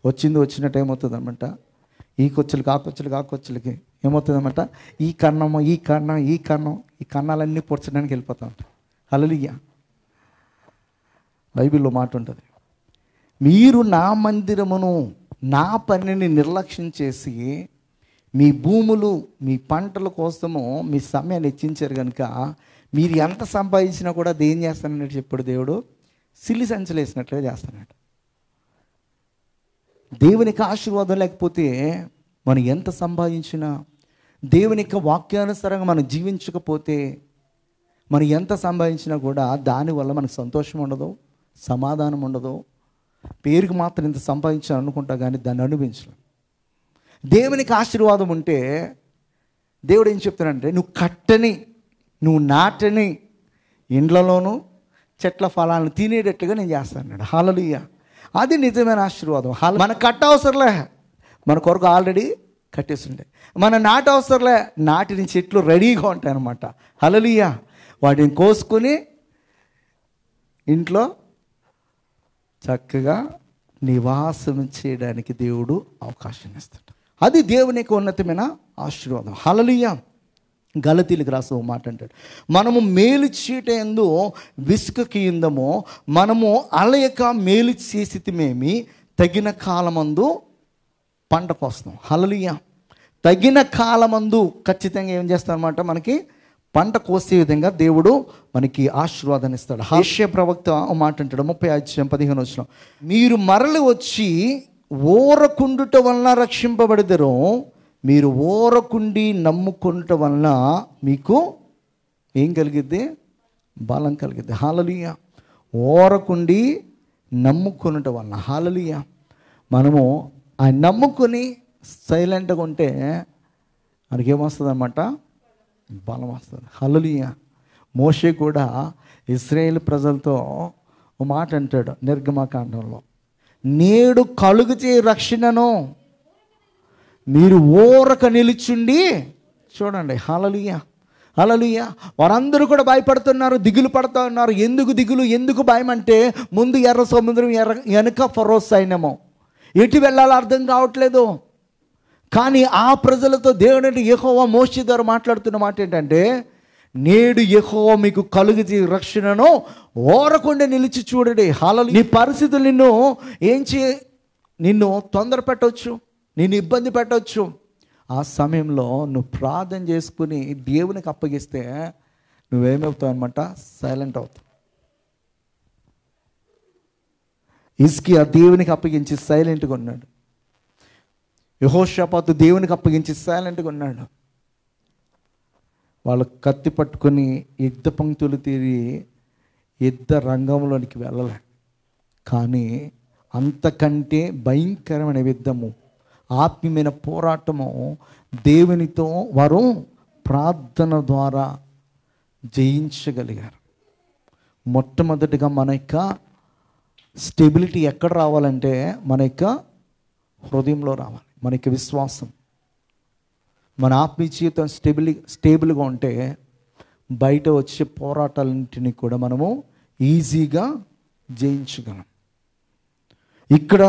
వచ్చింది వచ్చినట్టు ఏమవుతుంది అనమాట, ఈ కొచ్చులకి ఆ కొచ్చులకి ఆ కొచ్చులకి ఏమవుతుంది అనమాట, ఈ కన్నము ఈ కన్నం ఈ కన్నం, ఈ కన్నాలన్నీ పొడ్చడానికి వెళ్ళిపోతూ ఉంటాయి. హల్లెలూయా. బైబిల్లో మాట ఉంటుంది, మీరు నా మందిరమును నా పనిని నిర్లక్ష్యం చేసి మీ భూములు మీ పంటల కోసము మీ సమయాన్ని హెచ్చించారు కనుక మీరు ఎంత సంపాదించినా కూడా అది ఏం చేస్తానన్నట్టు చెప్పాడు దేవుడు, సిల్లి సంచులు వేసినట్లుగా చేస్తానట. దేవునికి ఆశీర్వాదం లేకపోతే మనం ఎంత సంపాదించినా, దేవుని యొక్క వాక్యానుసారంగా మనం జీవించకపోతే మనం ఎంత సంపాదించినా కూడా దానివల్ల మనకు సంతోషం ఉండదు, సమాధానం ఉండదు. పేరుకి మాత్రం ఇంత సంపాదించాను అనుకుంటా కానీ దాన్ని అనుభవించలేం. దేవునికి ఆశీర్వాదం ఉంటే దేవుడు ఏం చెప్తాడంటే, నువ్వు కట్టని నువ్వు నాటని ఇండ్లలోనూ చెట్ల ఫలాలను తినేటట్లుగా నేను చేస్తాను. హల్లెలూయా. అది నిజమైన ఆశీర్వాదం. మన కట్ట అవసరంలే, మన కొరకు ఆల్రెడీ కట్టేస్తుండే. మన నాట అవసరంలే, నాటిన చెట్లు రెడీగా ఉంటాయి అన్నమాట. హల్లెలూయా. వాటిని కోసుకొని ఇంట్లో చక్కగా నివాసం చేయడానికి దేవుడు అవకాశం ఇస్తాడు. అది దేవునికి ఉన్నతమైన ఆశీర్వాదం. హల్లెలూయా. గలతీలకు రాసే మాట అంటాడు, మనము మేలు చేయట యందు విసుకకిందమో మనము అలయక మేలు చేసితిమేమి, తగిన కాలమందు పంట కోస్తాం. హల్లెలూయా. తగిన కాలమందు ఖచ్చితంగా ఏం చేస్తారన్నమాట, మనకి పంట కోసే విధంగా దేవుడు మనకి ఆశీర్వాదాన్ని ఇస్తాడు. యెషయా ప్రవక్త మాట అంటాడు 35:15, మీరు మరలి వచ్చి ఓరకుండుట వలన రక్షింపబడెదరు, మీరు ఓరకుండి నమ్ముకుంట వలన మీకు ఏం కలిగిద్ది, బలం కలిగిద్ది. హల్లెలూయా. ఓరకుండి నమ్ముకునుట వలన. హల్లెలూయా. మనము ఆయన నమ్ముకొని సైలెంట్గా ఉంటే మనకేమొస్తుంది అన్నమాట, బలం వస్తుంది. హల్లెలూయా. మోషే కూడా ఇశ్రాయేలు ప్రజలతో ఒక మాట అంటాడు నిర్గమకాండంలో, నేడు కలుగుచే రక్షణను మీరు ఊరక నిలుచుండి చూడండి. హల్లెలూయా, హల్లెలూయా. వారందరూ కూడా భయపడుతున్నారు, దిగులు పడుతూ ఉన్నారు. ఎందుకు దిగులు, ఎందుకు భయం అంటే ముందు ఎర్ర సముద్రం, వెనుక ఫరో సైన్యము, ఎటు వెళ్ళాలో అర్థం కావట్లేదు. కానీ ఆ ప్రజలతో దేవుడు యెహోవా మోషే ద్వారా మాట్లాడుతున్న మాట ఏంటంటే, నేడు యెహోవా మీకు కలుగుచే రక్షణను ఓరకుండా నిలిచి చూడండి. హల్లెలూయా. నీ పరిస్థితులు నిన్ను తొందర పెట్టవచ్చు, నిన్ను ఇబ్బంది పెట్టవచ్చు. ఆ సమయంలో నువ్వు ప్రార్థన చేసుకుని దేవునికి అప్పగిస్తే నువ్వేమవుతావు అనమాట, సైలెంట్ అవుతావు. హిజ్కియా దేవునికి అప్పగించి సైలెంట్గా ఉన్నాడు. యెహోషాపాతు దేవునికి అప్పగించి సైలెంట్గా ఉన్నాడు. వాళ్ళు కత్తి పట్టుకొని యుద్ధ పంక్తులు తీరి యుద్ధ రంగంలోనికి వెళ్ళలే. కానీ అంతకంటే భయంకరమైన యుద్ధము, ఆత్మీయమైన పోరాటము దేవునితో వారు ప్రార్థన ద్వారా జయించగలిగారు. మొట్టమొదటిగా మన యొక్క స్టెబిలిటీ ఎక్కడ రావాలంటే మన యొక్క హృదయంలో రావాలి. మన యొక్క విశ్వాసం, మన ఆత్మీయ జీవితం స్టేబుల్గా ఉంటే బయట వచ్చే పోరాటాలన్నింటినీ కూడా మనము ఈజీగా జయించగలం. ఇక్కడ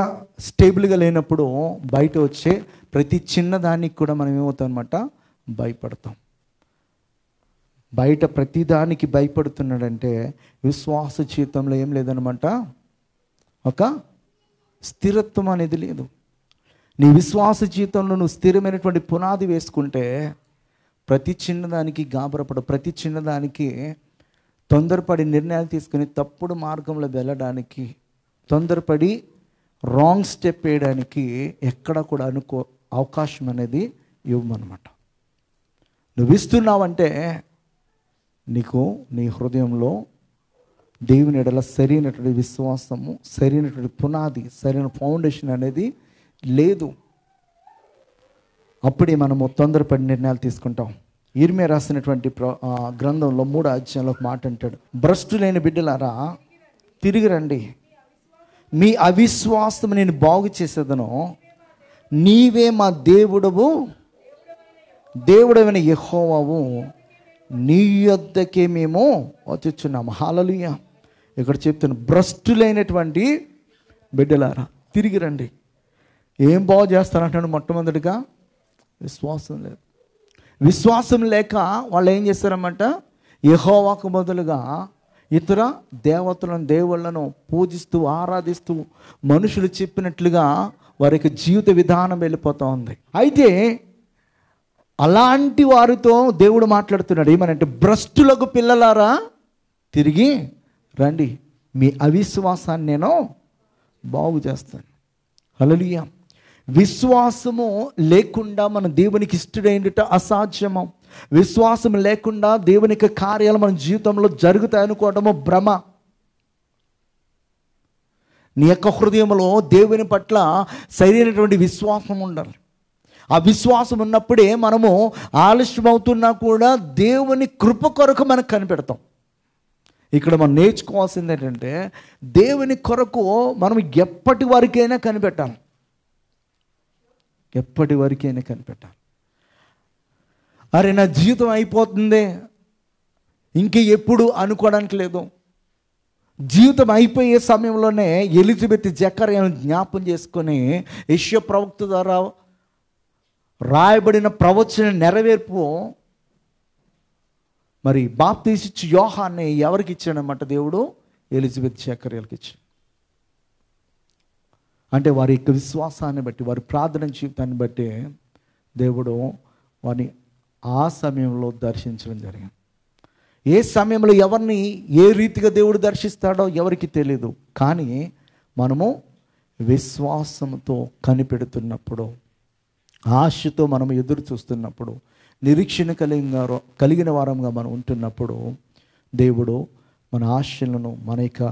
స్టేబుల్గా లేనప్పుడు బయట వచ్చే ప్రతి చిన్నదానికి కూడా మనం ఏమవుతాం అనమాట, భయపడతాం. బయట ప్రతిదానికి భయపడుతున్నాడంటే విశ్వాస జీవితంలో ఏం లేదనమాట, ఒక స్థిరత్వం అనేది లేదు. నీ విశ్వాస జీవితంలో నువ్వు స్థిరమైనటువంటి పునాది వేసుకుంటే ప్రతి చిన్నదానికి గాబరపడు, ప్రతి చిన్నదానికి తొందరపడి నిర్ణయాలు తీసుకుని తప్పుడు మార్గంలో వెళ్ళడానికి, తొందరపడి రాంగ్ స్టెప్ వేయడానికి ఎక్కడ కూడా అవకాశం అనేది ఇవ్వమన్నమాట. నువ్వు ఇస్తున్నావంటే నీకు నీ హృదయంలో దేవుని ఎడల సరైనటువంటి విశ్వాసము, సరైనటువంటి పునాది, సరైన ఫౌండేషన్ అనేది లేదు. అప్పుడే మనము తొందరపడి నిర్ణయాలు తీసుకుంటాం. ఇర్మియా రాసినటువంటి గ్రంథంలో 3వ అధ్యాయంలో ఒక మాట అంటాడు, భ్రష్టులైన బిడ్డలారా తిరిగి రండి, మీ అవిశ్వాసం నేను బాగు చేసేదను, నీవే మా దేవుడవైన యెహోవావు, నీ యొద్దకే మేము వచ్చుచున్నాము. హల్లెలూయా. ఇక్కడ చెప్తున్నా, భ్రష్టులైనటువంటి బిడ్డలారా తిరిగి రండి. ఏం బాగు చేస్తారంటాడు? మొట్టమొదటిగా విశ్వాసం లేదు. విశ్వాసం లేక వాళ్ళు ఏం చేస్తారన్నమాట, యెహోవాకు బదులుగా ఇతర దేవతలను, దేవుళ్ళను పూజిస్తూ ఆరాధిస్తూ మనుషులు చెప్పినట్లుగా వారికి జీవిత విధానం వెళ్ళిపోతూ ఉంది. అయితే అలాంటి వారితో దేవుడు మాట్లాడుతున్నాడు. ఏమనంటే, భ్రష్టులకు పిల్లలారా తిరిగి రండి, మీ అవిశ్వాసాన్ని నేను బాగు చేస్తాను. హల్లెలూయా. విశ్వాసము లేకుండా మన దేవునికి ఇష్టడైనట అసాధ్యము. విశ్వాసం లేకుండా దేవుని యొక్క కార్యాలు మన జీవితంలో జరుగుతాయి అనుకోవడము భ్రమ. నీ యొక్క హృదయంలో దేవుని పట్ల సరైనటువంటి విశ్వాసం ఉండాలి. ఆ విశ్వాసం ఉన్నప్పుడే మనము ఆలస్యం అవుతున్నా కూడా దేవుని కృప కొరకు మనకు కనిపెడతాం. ఇక్కడ మనం నేర్చుకోవాల్సింది ఏంటంటే, దేవుని కొరకు మనం ఎప్పటి వరకైనా కనిపెట్టాలి, ఎప్పటి వరకైనా కనిపెట్టాలి. అరే నా జీవితం అయిపోతుంది ఇంక ఎప్పుడు అనుకోవడానికి లేదు. జీవితం అయిపోయే సమయంలోనే ఎలిజబెత్ జకర్యాను జ్ఞాపం చేసుకొని యెషయా ప్రవక్త ద్వారా రాయబడిన ప్రవచన నెరవేర్పు, మరి బాప్తీసు యోహాన్ని ఎవరికి ఇచ్చాడన్నమాట దేవుడు? ఎలిజబెత్ జకర్యాలకు ఇచ్చాడు. అంటే వారి యొక్క విశ్వాసాన్ని బట్టి, వారి ప్రార్థన జీవితాన్ని బట్టి దేవుడు వారిని ఆ సమయంలో దర్శించడం జరిగింది. ఏ సమయంలో ఎవరిని ఏ రీతిగా దేవుడు దర్శిస్తాడో ఎవరికి తెలియదు. కానీ మనము విశ్వాసంతో కనిపెడుతున్నప్పుడు, ఆశతో మనం ఎదురు చూస్తున్నప్పుడు, నిరీక్షణ కలిగిన వారంగా మనం ఉంటున్నప్పుడు దేవుడు మన ఆశలను, మన యొక్క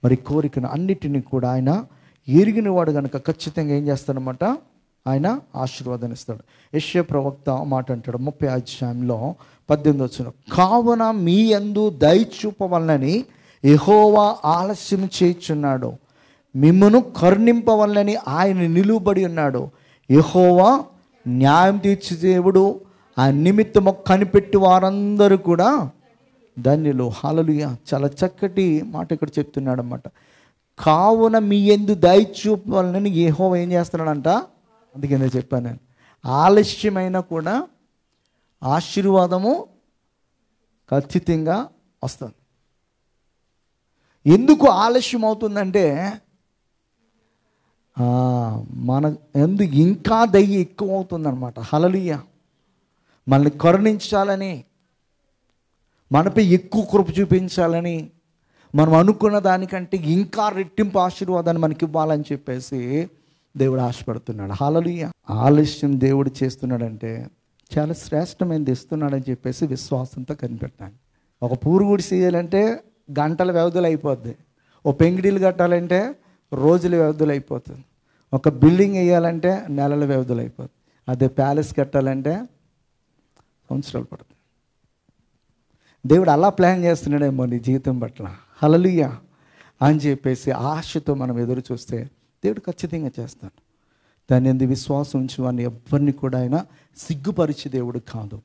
మరి కోరికను అన్నిటినీ కూడా ఆయన ఎరిగిన వాడు కనుక ఖచ్చితంగా ఏం చేస్తాడనమాట, ఆయన ఆశీర్వాదాన్ని ఇస్తాడు. యెషయా ప్రవక్త మాట అంటాడు 30వ అధ్యాయంలో 18వ వచనం, కావున మీ యందు దయ చూపవలనని యెహోవా ఆలస్యం చేయుచున్నాడు, మిమ్మును కరుణింపవలనని ఆయన నిలువబడి ఉన్నాడు. యెహోవా న్యాయం తీర్చు దేవుడు, ఆ నిమిత్తము కనిపెట్టి వారందరూ కూడా ధన్యులు. హల్లెలూయా. చాలా చక్కటి మాట ఇక్కడ చెప్తున్నాడు అన్నమాట. కావున మీ యందు దయ చూపాలని యెహోవా ఏం చేస్తున్నాడంట? అందుకే నేను చెప్పాను, నేను ఆలస్యమైనా కూడా ఆశీర్వాదము ఖచ్చితంగా వస్తుంది. ఎందుకు ఆలస్యం అవుతుందంటే మన ఎందుకు ఇంకా దయ ఎక్కువ అవుతుందన్నమాట. హల్లెలూయా. మనల్ని కరుణించాలని, మనపై ఎక్కువ కృప చూపించాలని, మనం అనుకున్న దానికంటే ఇంకా రెట్టింపు ఆశీర్వాదాన్ని మనకి ఇవ్వాలని చెప్పేసి దేవుడు ఆశపడుతున్నాడు. హల్లెలూయా. ఆలస్యం దేవుడు చేస్తున్నాడంటే చాలా శ్రేష్టమైనది ఇస్తున్నాడని చెప్పేసి విశ్వాసంతో కనిపెట్టాను. ఒక పూరుగుడి చేయాలంటే గంటల వ్యవధులు అయిపోద్ది. ఓ పెంగిడీలు కట్టాలంటే రోజుల వ్యవధులు అయిపోతుంది. ఒక బిల్డింగ్ వేయాలంటే నెలల వ్యవధులు అయిపోతుంది. అదే ప్యాలెస్ కట్టాలంటే సంవత్సరాలు పడుతుంది. దేవుడు అలా ప్లాన్ చేస్తున్నాడేమో నీ జీవితం పట్ల. హల్లెలూయా అని చెప్పేసి ఆశతో మనం ఎదురు చూస్తే దేవుడు ఖచ్చితంగా చేస్తాడు. దాని ఎందుకు విశ్వాసం ఉంచి వాడిని ఎవరిని కూడా ఆయన సిగ్గుపరిచే దేవుడు కాదు.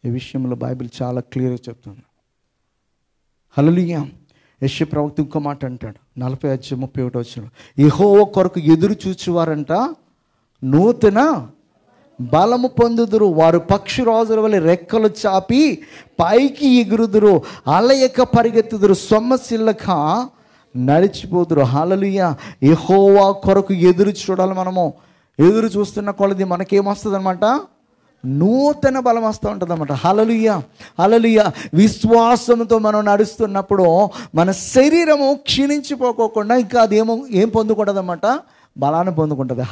ఈ విషయంలో బైబిల్ చాలా క్లియర్గా చెప్తుంది. హల్లెలూయా. యెషయా ప్రవక్త ఇంకో మాట అంటాడు, 40:31 యెహోవా కొరకు ఎదురు చూచువారంట నూతన బలము పొందుదురు, వారు పక్షిరాజుల వలె రెక్కలు చాపి పైకి ఎగురుదురు, అలయక పరిగెత్తుదురు, సొమ్మసిల్లక నడిచిపోదురు. హల్లెలూయా. యెహోవా కొరకు ఎదురు చూడాలి. మనము ఎదురు చూస్తున్న కొలది మనకేమొస్తుంది అనమాట? నూతన బలం వస్తూ ఉంటుంది అన్నమాట. హల్లెలూయా. హల్లెలూయా. విశ్వాసంతో మనం నడుస్తున్నప్పుడు మన శరీరము క్షీణించిపోకోకుండా ఇంకా అదేమో ఏం పొందుకుంటుంది అన్నమాట? బలాన్ని పొందుకుంటుంది.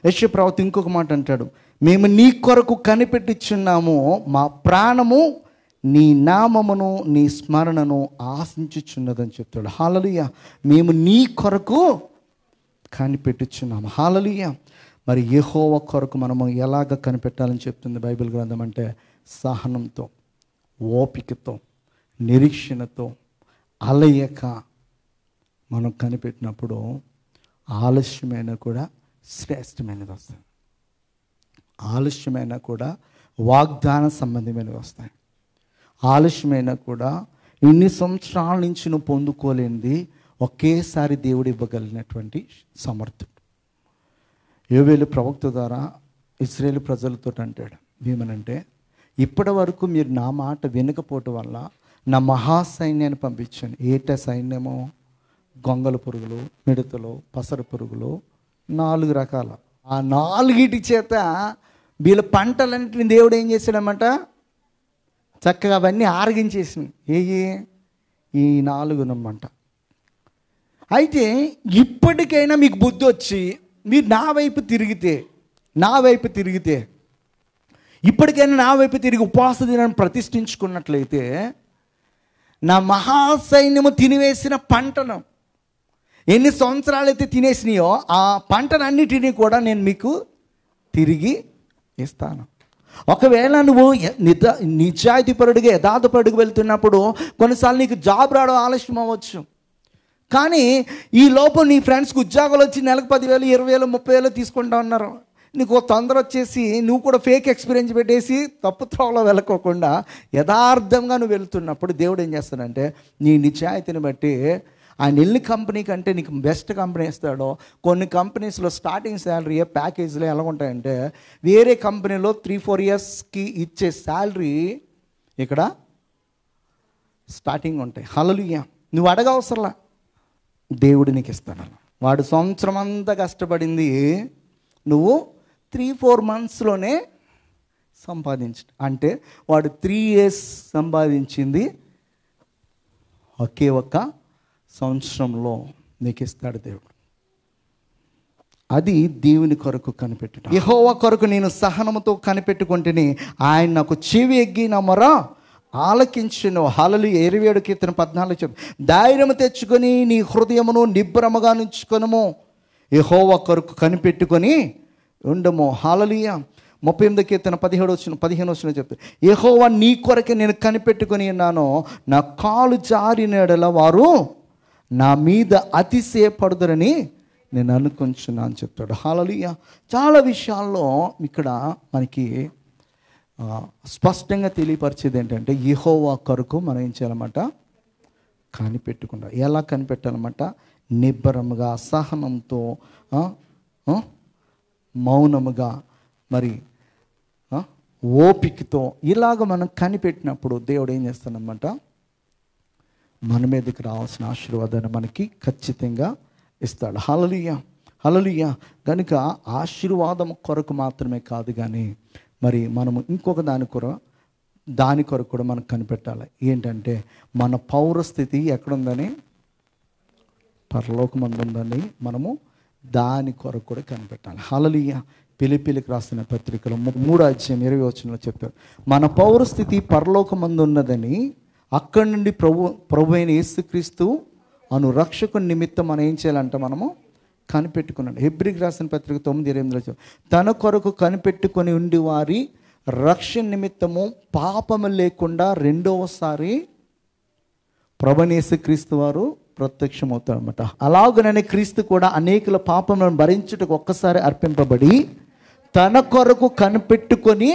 యెషయా ప్రవక్త ఇంకొక మాట అంటాడు, మేము నీ కొరకు కనిపెట్టుచున్నాము, మా ప్రాణము నీ నామమును నీ స్మరణను ఆశించుచున్నదని చెప్తాడు. హల్లెలూయా. మేము నీ కొరకు కనిపెట్టుచున్నాము. హల్లెలూయా. మరి యెహోవా కొరకు మనము ఎలాగ కనిపెట్టాలని చెప్తుంది బైబిల్ గ్రంథం అంటే సహనంతో, ఓపికతో, నిరీక్షణతో, అలయక మనం కనిపెట్టినప్పుడు ఆలస్యమైన కూడా శ్రేష్టమైనది వస్తుంది. ఆలస్యమైనా కూడా వాగ్దాన సంబంధమైనవి వస్తాయి. ఆలస్యమైనా కూడా ఇన్ని సంవత్సరాల నుంచి నువ్వు పొందుకోలేనిది ఒకేసారి దేవుడు ఇవ్వగలిగినటువంటి సమర్థుడు. యోవేలు ప్రవక్త ద్వారా ఇశ్రాయేలు ప్రజలతో అంటాడు ఏమనంటే, ఇప్పటి వరకు మీరు నా మాట వినకపోవటం వల్ల నా మహాసైన్యాన్ని పంపించాను. ఏట సైన్యమో గొంగల పురుగులు, మిడతలు, పసర పురుగులు, 4 రకాల. ఆ 4 చేత వీళ్ళ పంటలన్నింటినీ దేవుడు ఏం చేశాడనమాట? చక్కగా అవన్నీ ఆరగించేసింది. ఈ 4 అన్నమాట. అయితే ఇప్పటికైనా మీకు బుద్ధి వచ్చి మీరు నా వైపు తిరిగితే ఇప్పటికైనా నా వైపు తిరిగి ఉపవాస దినాన్ని ప్రతిష్ఠించుకున్నట్లయితే నా మహాసైన్యము తినివేసిన పంటను ఎన్ని సంవత్సరాలు అయితే తినేసినాయో ఆ పంటనన్నిటినీ కూడా నేను మీకు తిరిగి ఇస్తాను. ఒకవేళ నువ్వు నిజాయితీపరుడిగా యథార్థపరుడిగా వెళ్తున్నప్పుడు కొన్నిసార్లు నీకు జాబ్ రావడం ఆలస్యం అవ్వచ్చు. కానీ ఈ లోపల నీ ఫ్రెండ్స్కి ఉద్యోగాలు వచ్చి నెలకు 10,000, 20,000, 30,000 తీసుకుంటా ఉన్నారు. నీకు తొందర వచ్చేసి నువ్వు కూడా ఫేక్ ఎక్స్పీరియన్స్ పెట్టేసి తప్పు త్రోవలో వెళ్ళకోకుండా యథార్థంగా నువ్వు వెళ్తున్నప్పుడు దేవుడు ఏం చేస్తాడంటే నీ నిజాయితీని బట్టి ఆయన ఎన్ని కంపెనీ కంటే నీకు బెస్ట్ కంపెనీ ఇస్తాడో. కొన్ని కంపెనీస్లో స్టార్టింగ్ శాలరీ ప్యాకేజీలో ఎలా ఉంటాయంటే వేరే కంపెనీలో 3-4 ఇయర్స్కి ఇచ్చే శాలరీ ఇక్కడ స్టార్టింగ్ ఉంటాయి. హల్లెలూయా. నువ్వు అడగవసరంలా, దేవుడు నీకు ఇస్తాడు. వాడు సంవత్సరం అంతా కష్టపడింది నువ్వు 3-4 మంత్స్లోనే సంపాదించు అంటే వాడు 3 years సంపాదించింది ఒకే ఒక్క సంవత్సరంలో నీకు ఇస్తాడు దేవుడు. అది దేవుని కొరకు కనిపెట్టడం. యెహోవా కొరకు నేను సహనముతో కనిపెట్టుకుంటేనే ఆయన నాకు చెవి ఎగ్గి నా మొర ఆలకించును. హల్లెలూయా. 27 కీర్తన 14 చెప్పు, ధైర్యము తెచ్చుకొని నీ హృదయమును నిబ్బరముగా నుంచుకొనుము, యెహోవా కొరకు కనిపెట్టుకొని ఉండము. హల్లెలూయా. 38 కీర్తన 15 చెప్తా, యెహోవా నీ కొరకే నేను కనిపెట్టుకొని ఉన్నాను, నా కాలు జారిన యెడల వారు నా మీద అతిశయపడుదరని నేను అనుకుంటున్నా అని చెప్తాడు. హల్లెలూయా. చాలా విషయాల్లో ఇక్కడ మనకి స్పష్టంగా తెలియపరిచేది ఏంటంటే, యెహోవా కొరకు మనం ఏం చేయాలన్నమాట? కనిపెట్టుకుంటాం. ఎలా కనిపెట్టాలన్నమాట? నిబ్బరముగా, సహనంతో, మౌనముగా, మరి ఓపికతో ఇలాగ మనం కనిపెట్టినప్పుడు దేవుడు ఏం చేస్తాడన్నమాట? మన మీదకి రావాల్సిన ఆశీర్వాదాన్ని మనకి ఖచ్చితంగా ఇస్తాడు. హల్లెలూయా, హల్లెలూయా. కనుక ఆశీర్వాదం కొరకు మాత్రమే కాదు, కానీ మరి మనము ఇంకొక దాని కొరకు కూడా మనం కనిపెట్టాలి. ఏంటంటే, మన పౌరస్థితి ఎక్కడుందని? పరలోకమందు ఉందని మనము దాని కొరకు కూడా కనిపెట్టాలి. హల్లెలూయా. ఫిలిప్పీయులకు రాసిన పత్రికలో 3:20 చెప్తాడు, మన పౌరస్థితి పరలోకమందు ఉన్నదని, అక్కడి నుండి ప్రభు అయిన యేసుక్రీస్తు అను రక్షకుని నిమిత్తం మనం ఏం చేయాలంట? మనము కనిపెట్టుకున్నాడు. హెబ్రీకి రాసిన పత్రిక 9:8 తన కొరకు కనిపెట్టుకొని ఉండి వారి రక్షణ నిమిత్తము పాపము లేకుండా రెండవసారి ప్రభు అయిన యేసుక్రీస్తు వారు ప్రత్యక్షమవుతాడు అనమాట. అలాగనే క్రీస్తు కూడా అనేకుల పాపములను భరించుటకు ఒక్కసారి అర్పింపబడి తన కొరకు కనిపెట్టుకొని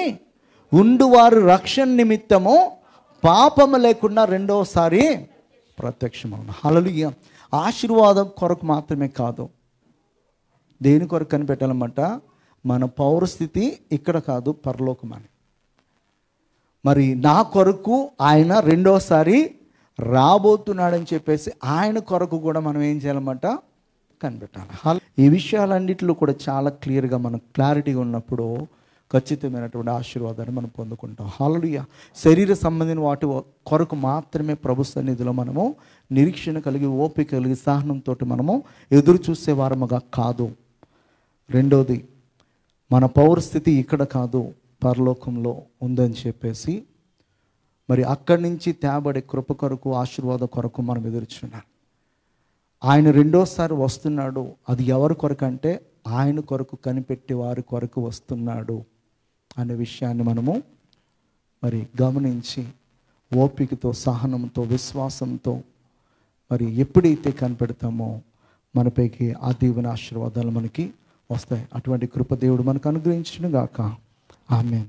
ఉండువారు రక్షణ నిమిత్తము పాపము లేకుండా రెండవసారి ప్రత్యక్షమవును. హల్లెలూయా. ఆశీర్వాదం కొరకు మాత్రమే కాదు, దేని కొరకు కనిపెట్టాలన్నమాట? మన పౌరస్థితి ఇక్కడ కాదు, పరలోకం అని. మరి నా కొరకు ఆయన రెండోసారి రాబోతున్నాడని చెప్పేసి ఆయన కొరకు కూడా మనం ఏం చేయాలన్నమాట? కనిపెట్టాలి. ఈ విషయాలన్నింటిలో కూడా చాలా క్లియర్గా మనం క్లారిటీగా ఉన్నప్పుడు ఖచ్చితమైనటువంటి ఆశీర్వాదాన్ని మనం పొందుకుంటాం. హల్లెలూయా. శరీర సంబంధించిన వాటి కొరకు మాత్రమే ప్రభు సన్నిధిలో మనము నిరీక్షణ కలిగి, ఓపిక కలిగి, సహనంతో మనము ఎదురు చూసే వారముగా కాదు. రెండోది, మన పౌరస్థితి ఇక్కడ కాదు, పరలోకంలో ఉందని చెప్పేసి మరి అక్కడి నుంచి తేబడే కృప కొరకు, ఆశీర్వాద కొరకు మనం ఎదురుచున్నాం. ఆయన రెండోసారి వస్తున్నాడు. అది ఎవరి కొరకు అంటే, ఆయన కొరకు కనిపెట్టి వారి కొరకు వస్తున్నాడు అనే విషయాన్ని మనము మరి గమనించి ఓపికతో, సహనంతో, విశ్వాసంతో మరి ఎప్పుడైతే కనిపెడతామో మనపైకి ఆ దీవెన ఆశీర్వాదాలు మనకి వస్తాయి. అటువంటి కృప దేవుడు మనకు అనుగ్రహించును గాక. ఆమేన్.